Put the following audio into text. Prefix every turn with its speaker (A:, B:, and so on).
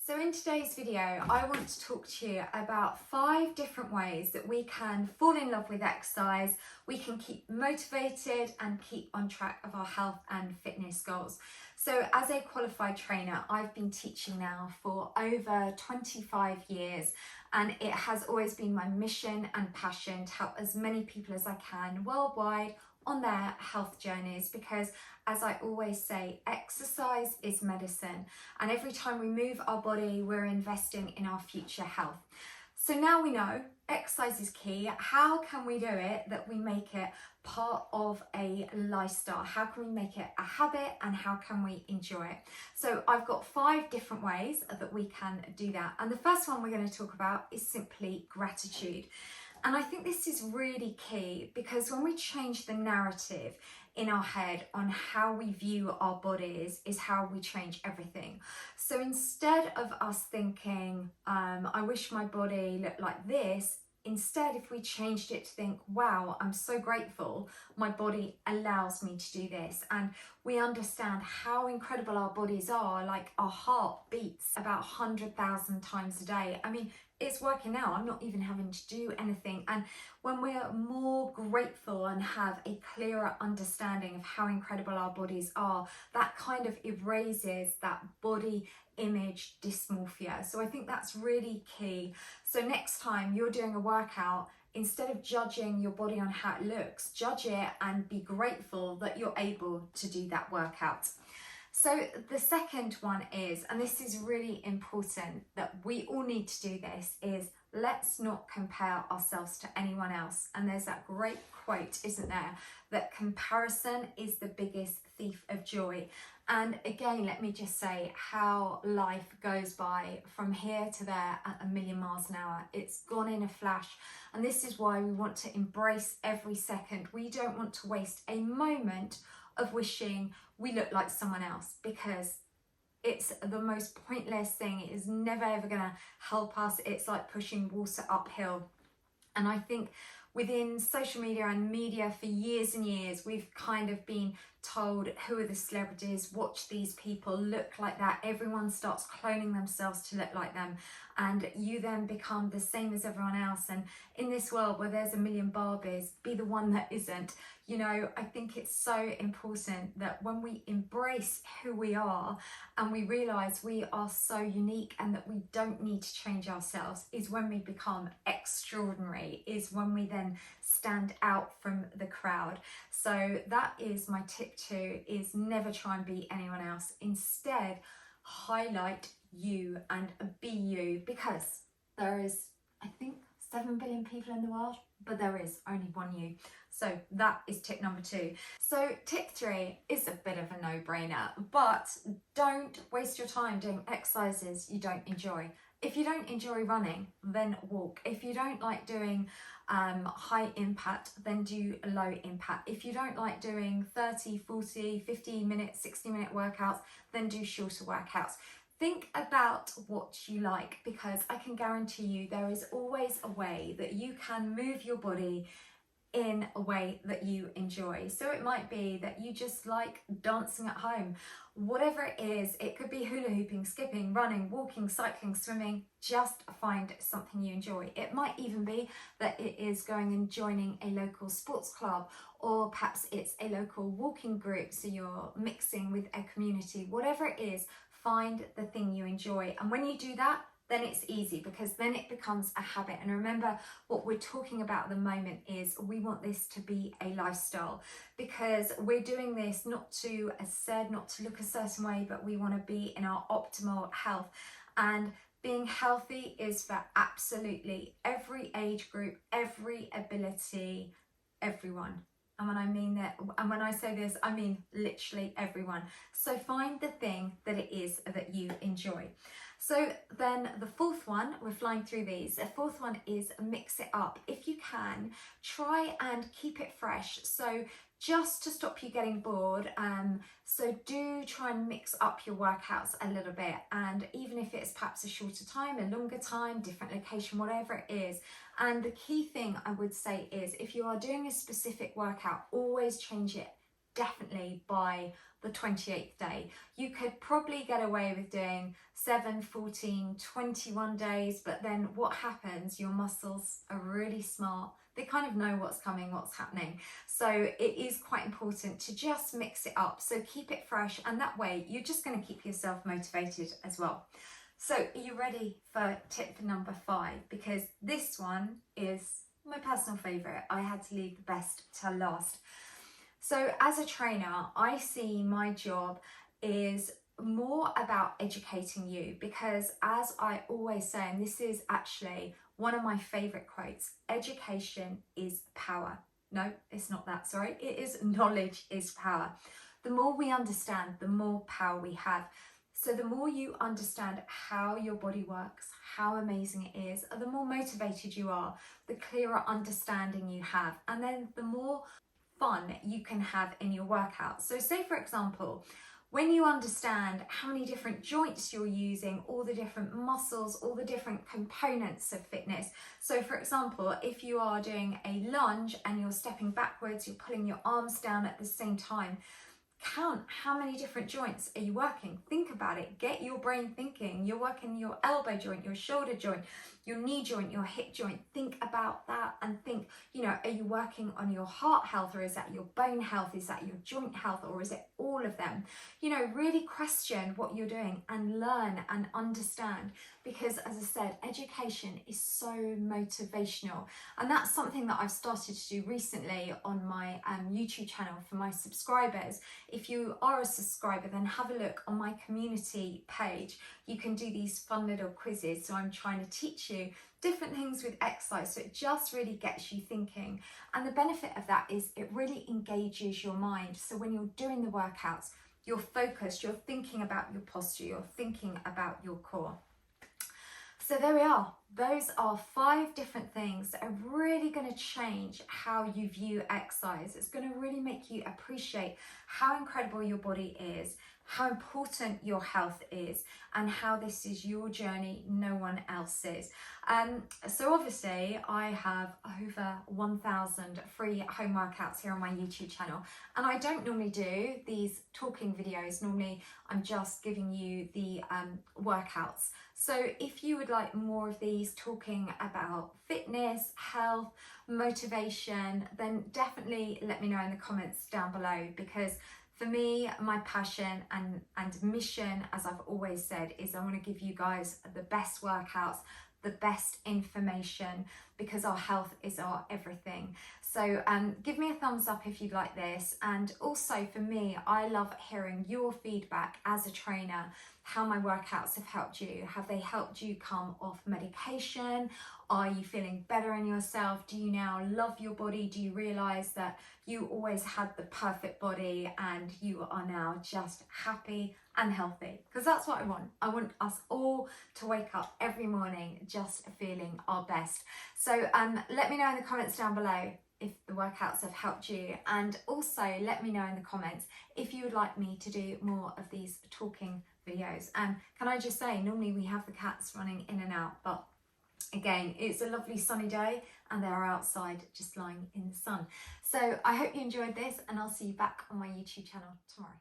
A: So in today's video, I want to talk to you about 5 different ways that we can fall in love with exercise, we can keep motivated and keep on track of our health and fitness goals. So as a qualified trainer, I've been teaching now for over 25 years, and it has always been my mission and passion to help as many people as I can worldwide on their health journeys, because as I always say, exercise is medicine, and every time we move our body, we're investing in our future health. So now we know exercise is key. How can we do it that we make it part of a lifestyle? How can we make it a habit, and how can we enjoy it? So I've got 5 different ways that we can do that. And the first one we're going to talk about is simply gratitude. And I think this is really key, because when we change the narrative in our head on how we view our bodies is how we change everything. So instead of us thinking, I wish my body looked like this, instead, if we changed it to think, wow, I'm so grateful my body allows me to do this, and we understand how incredible our bodies are. Like, our heart beats about 100,000 times a day. I mean, it's working now. I'm not even having to do anything. And when we're more grateful and have a clearer understanding of how incredible our bodies are, that kind of erases that body image dysmorphia. So I think that's really key. So next time you're doing a workout, instead of judging your body on how it looks, judge it and be grateful that you're able to do that workout. So the second one is, and this is really important, that we all need to do this, is let's not compare ourselves to anyone else. And there's that great quote, isn't there, that comparison is the biggest thief of joy. And again, let me just say how life goes by from here to there at 1,000,000 miles an hour. It's gone in a flash. And this is why we want to embrace every second. We don't want to waste a moment of wishing we look like someone else, because it's the most pointless thing. It is never ever going to help us. It's like pushing water uphill. And I think within social media and media for years and years, we've kind of been told, who are the celebrities, watch these people look like that. Everyone starts cloning themselves to look like them, and you then become the same as everyone else. And in this world where there's 1,000,000 Barbies, be the one that isn't. You know, I think it's so important that when we embrace who we are and we realize we are so unique and that we don't need to change ourselves, is when we become extraordinary, is when we then stand out from the crowd. So that is my tip 2, is never try and be anyone else. Instead, highlight you and be you, because there is, I think, 7 billion people in the world, but there is only one you. So that is tip number 2. So tip 3 is a bit of a no-brainer, but don't waste your time doing exercises you don't enjoy. If you don't enjoy running, then walk. If you don't like doing high impact, then do low impact. If you don't like doing 30, 40, 50 minute, 60-minute workouts, then do shorter workouts. Think about what you like, because I can guarantee you there is always a way that you can move your body in a way that you enjoy. So it might be that you just like dancing at home. Whatever it is, it could be hula hooping, skipping, running, walking, cycling, swimming. Just find something you enjoy. It might even be that it is going and joining a local sports club, or perhaps it's a local walking group, so you're mixing with a community. Whatever it is, find the thing you enjoy. And when you do that, then it's easy, because then it becomes a habit. And remember, what we're talking about at the moment is we want this to be a lifestyle, because we're doing this not to, as said, not to look a certain way, but we want to be in our optimal health. And being healthy is for absolutely every age group, every ability, everyone. And when I mean that, and when I say this, I mean literally everyone. So find the thing that it is that you enjoy. So then the 4th one, we're flying through these. The 4th one is mix it up. If you can, try and keep it fresh. So just to stop you getting bored, so do try and mix up your workouts a little bit. And even if it's perhaps a shorter time, a longer time, different location, whatever it is. And the key thing I would say is, if you are doing a specific workout, always change it definitely by the 28th day. You could probably get away with doing 7, 14, 21 days, but then what happens, your muscles are really smart. They kind of know what's coming, what's happening. So it is quite important to just mix it up. So keep it fresh, and that way you're just going to keep yourself motivated as well. So are you ready for tip number 5? Because this one is my personal favourite. I had to leave the best till last. So as a trainer, I see my job is more about educating you, because as I always say, and this is actually one of my favourite quotes, education is power. No, it's not that, sorry. It is knowledge is power. The more we understand, the more power we have. So the more you understand how your body works, how amazing it is, the more motivated you are, the clearer understanding you have, and then the more fun you can have in your workout. So say for example, when you understand how many different joints you're using, all the different muscles, all the different components of fitness. So for example, if you are doing a lunge and you're stepping backwards, you're pulling your arms down at the same time, count how many different joints are you working. Think about it. Get your brain thinking. You're working your elbow joint, your shoulder joint, your knee joint, your hip joint. Think about that and think, are you working on your heart health, or is that your bone health? Is that your joint health, or is it all of them? Really question what you're doing and learn and understand, because as I said, education is so motivational. And that's something that I've started to do recently on my YouTube channel for my subscribers. If you are a subscriber, then have a look on my community page. You can do these fun little quizzes. So I'm trying to teach you different things with exercise, so it just really gets you thinking. And the benefit of that is it really engages your mind. So when you're doing the workouts, you're focused, you're thinking about your posture, you're thinking about your core. So there we are. Those are 5 different things that are really going to change how you view exercise. It's going to really make you appreciate how incredible your body is, how important your health is, and how this is your journey, no one else's. So obviously I have over 1,000 free home workouts here on my YouTube channel, and I don't normally do these talking videos. Normally I'm just giving you the workouts. So if you would like more of these talking about fitness, health, motivation, then definitely let me know in the comments down below, because for me, my passion and mission, as I've always said, is I want to give you guys the best workouts, the best information, because our health is our everything. So give me a thumbs up if you like this. And also for me, I love hearing your feedback as a trainer, how my workouts have helped you. Have they helped you come off medication? Are you feeling better in yourself? Do you now love your body? Do you realize that you always had the perfect body and you are now just happy and healthy? Because that's what I want. I want us all to wake up every morning just feeling our best. So let me know in the comments down below if the workouts have helped you, and also let me know in the comments if you would like me to do more of these talking videos. And can I just say, normally we have the cats running in and out, but again, it's a lovely sunny day and they're outside just lying in the sun. So I hope you enjoyed this, and I'll see you back on my YouTube channel tomorrow.